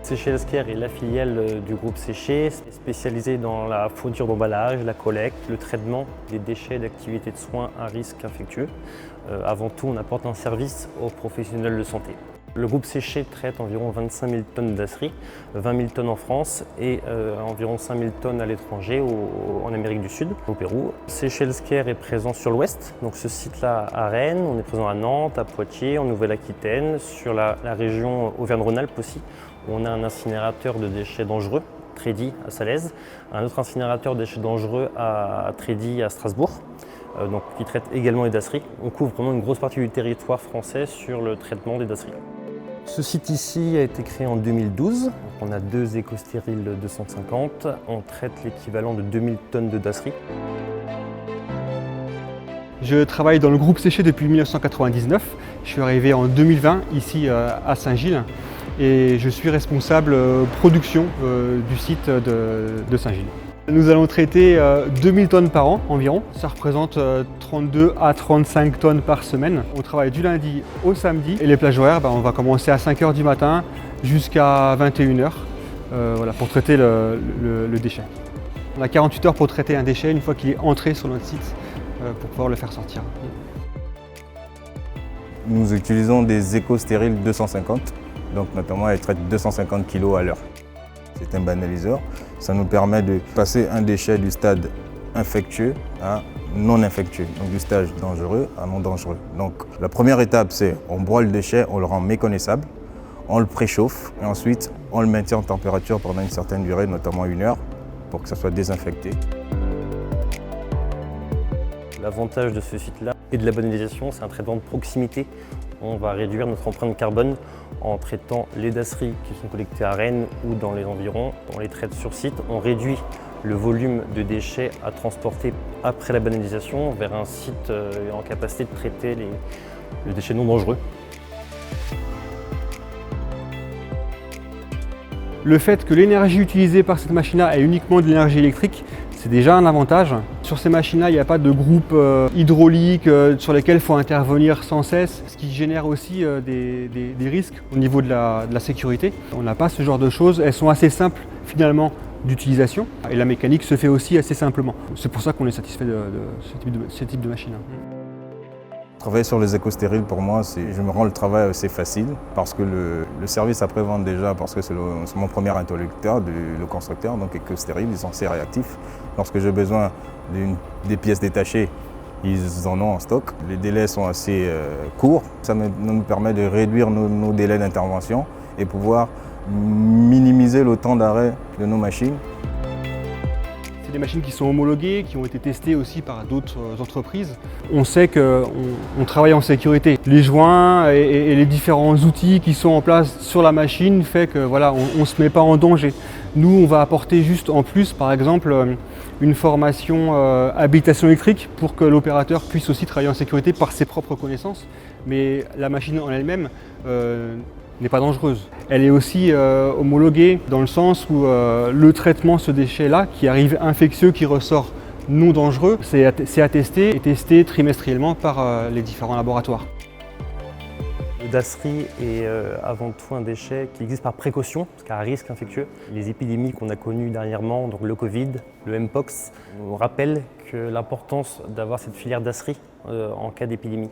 Séché Healthcare est la filiale du groupe Séché, spécialisée dans la fourniture d'emballage, la collecte, le traitement des déchets d'activités de soins à risque infectieux. Avant tout, on apporte un service aux professionnels de santé. Le groupe Séché traite environ 25 000 tonnes d'acerie, 20 000 tonnes en France et environ 5 000 tonnes à l'étranger, en Amérique du Sud, au Pérou. Séché Healthcare est présent sur l'ouest, donc ce site-là à Rennes, on est présent à Nantes, à Poitiers, en Nouvelle-Aquitaine, sur la région Auvergne-Rhône-Alpes aussi, où on a un incinérateur de déchets dangereux, Trédi à Salaise, un autre incinérateur de déchets dangereux à Trédi à Strasbourg. Donc, qui traite également les dasseries. On couvre vraiment une grosse partie du territoire français sur le traitement des dasseries. Ce site ici a été créé en 2012. On a 2 éco-stériles 250. On traite l'équivalent de 2000 tonnes de dasseries. Je travaille dans le groupe Séché depuis 1999. Je suis arrivé en 2020 ici à Saint-Gilles et je suis responsable production du site de Saint-Gilles. Nous allons traiter 2000 tonnes par an environ. Ça représente 32 à 35 tonnes par semaine. On travaille du lundi au samedi et les plages horaires, on va commencer à 5 h du matin jusqu'à 21 h pour traiter le déchet. On a 48 heures pour traiter un déchet une fois qu'il est entré sur notre site pour pouvoir le faire sortir. Nous utilisons des éco-stériles 250, donc notamment elles traitent 250 kg à l'heure. C'est un banaliseur, ça nous permet de passer un déchet du stade infectieux à non infectieux, donc du stade dangereux à non dangereux. Donc la première étape, c'est on broie le déchet, on le rend méconnaissable, on le préchauffe et ensuite on le maintient en température pendant une certaine durée, notamment 1 heure, pour que ça soit désinfecté. L'avantage de ce site-là et de la banalisation, c'est un traitement de proximité. On va réduire notre empreinte carbone en traitant les dasseries qui sont collectées à Rennes ou dans les environs. On les traite sur site, on réduit le volume de déchets à transporter après la banalisation vers un site en capacité de traiter les déchets non dangereux. Le fait que l'énergie utilisée par cette machine-là est uniquement de l'énergie électrique, c'est déjà un avantage. Sur ces machines-là, il n'y a pas de groupe hydraulique sur lesquels il faut intervenir sans cesse, ce qui génère aussi des risques au niveau de la sécurité. On n'a pas ce genre de choses, elles sont assez simples finalement d'utilisation et la mécanique se fait aussi assez simplement. C'est pour ça qu'on est satisfait de ce type de machine. Travailler sur les éco-stériles, pour moi, je me rends le travail assez facile parce que le service après-vente déjà, parce que c'est mon premier interlocuteur, le constructeur, donc éco-stériles, ils sont assez réactifs. Lorsque j'ai besoin des pièces détachées, ils en ont en stock. Les délais sont assez courts. Ça nous permet de réduire nos délais d'intervention et pouvoir minimiser le temps d'arrêt de nos machines. C'est des machines qui sont homologuées, qui ont été testées aussi par d'autres entreprises. On sait qu'on travaille en sécurité. Les joints et les différents outils qui sont en place sur la machine fait que voilà, on ne se met pas en danger. Nous, on va apporter juste en plus, par exemple, une formation habilitation électrique pour que l'opérateur puisse aussi travailler en sécurité par ses propres connaissances. Mais la machine en elle-même n'est pas dangereuse. Elle est aussi homologuée dans le sens où le traitement de ce déchet-là, qui arrive infectieux, qui ressort non dangereux, c'est attesté et testé trimestriellement par les différents laboratoires. Le dasserie est avant tout un déchet qui existe par précaution, parce qu'à risque infectieux. Les épidémies qu'on a connues dernièrement, donc le Covid, le Mpox, nous rappellent que l'importance d'avoir cette filière dasserie en cas d'épidémie.